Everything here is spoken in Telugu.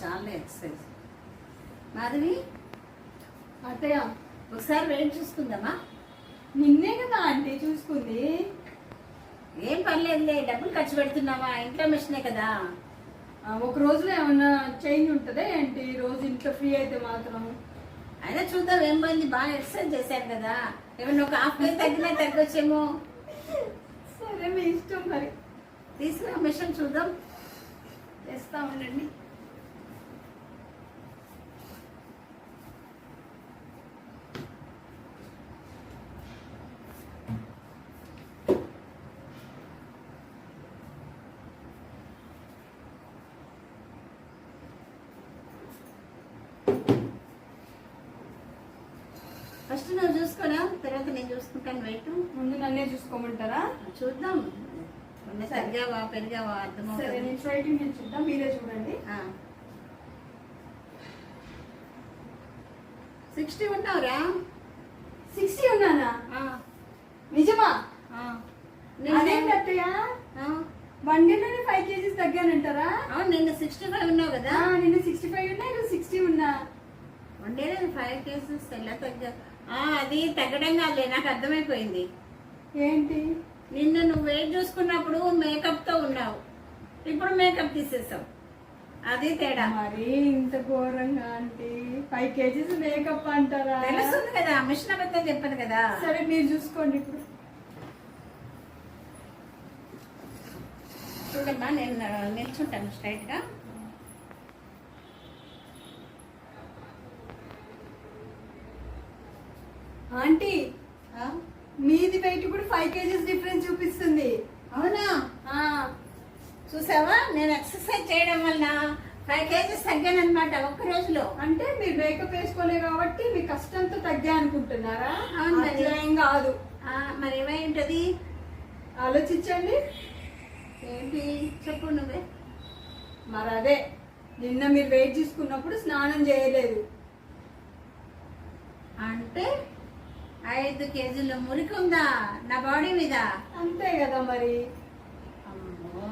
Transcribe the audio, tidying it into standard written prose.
చాలా ఎక్సర్సైజ్. మాధవి అత్తయ్య ఒకసారి వెయిట్ చూసుకుందామా? నిన్నే కదా ఆంటీ చూసుకుంది. ఏం పర్లేదులే, డబ్బులు ఖర్చు పెడుతున్నావా? ఇంట్లో మిషనే కదా. ఒక రోజులో ఏమన్నా చేంజ్ ఉంటుందా ఏంటి? రోజు ఇంట్లో ఫ్రీ అయితే మాత్రం. అయినా చూద్దాం, ఏం పోయింది, బాగా ఎక్సర్సైజ్ చేశాను కదా. ఏమన్నా ఒక హాఫ్ కేజీ తగ్గినా తగ్గొచ్చేమో. సరే మీ ఇష్టం మరి. తీసుకురా మిషన్ చూద్దాం. చేస్తా ఉండండి. ఫస్ట్ నువ్వు చూసుకోనా, తర్వాత నేను చూసుకుంటాను. వెయిట్ ముందు నన్నే చూసుకోమంటారా? చూద్దాం, తగ్గావా పెరిగావా సరే అర్థమవుతుంది. నేను స్ట్రైటింగ్ నేను చూద్దాం, మీరే చూడండి. 60 ఉన్నావురా. 60 ఉన్నానా? నిజమా? అదేంటి అత్తయ్య, 1 డేలోనే 5 kgs తగ్గానంటారా? అవును, నిన్న 65 ఉన్నావు కదా. నిన్న 65 ఉన్నా, ఇప్పుడు 60 ఉన్నా. 1 డే 5 కేజెస్ ఎలా తగ్గా? అది తగ్గడం కాదులే, నాకు అర్థమైపోయింది. ఏంటి? నిన్న నువ్వు వెయిట్ చూసుకున్నప్పుడు మేకప్ తో ఉన్నావు, ఇప్పుడు మేకప్ తీసేసావు, అది తేడా. మరి ఇంత ఘోరంగా అంటే 5 kgs మేకప్ అంటారా? తెలుస్తుంది కదా, మిషన్ అబద్ధం చెప్పాను కదా. సరే మీరు చూసుకోండి ఇప్పుడు. చూడమ్మా, నేను నిల్చుంటాను స్ట్రైట్ గా. ఆంటీ మీది వెయిట్ కూడా 5 kgs డిఫరెన్స్ చూపిస్తుంది. అవునా? చూసావా, నేను ఎక్సర్సైజ్ చేయడం వల్ల 5 కేజీస్ తగ్గాను అనమాట ఒక్క రోజులో. అంటే మీరు మేకప్ వేసుకోలే కాబట్టి మీ కష్టంతో తగ్గా అనుకుంటున్నారా? అవును మరి. అట్లా ఏం కాదు. మరి ఏమై ఉంటది? ఆలోచించండి. ఏంటి చెప్పు నువ్వే. మరి అదే, నిన్న మీరు వెయిట్ తీసుకున్నప్పుడు స్నానం చేయలేదు అంటే 5 కేజీల మురికి ఉందా నా బాడీ మీద? అంతే కదా మరి. అమ్మో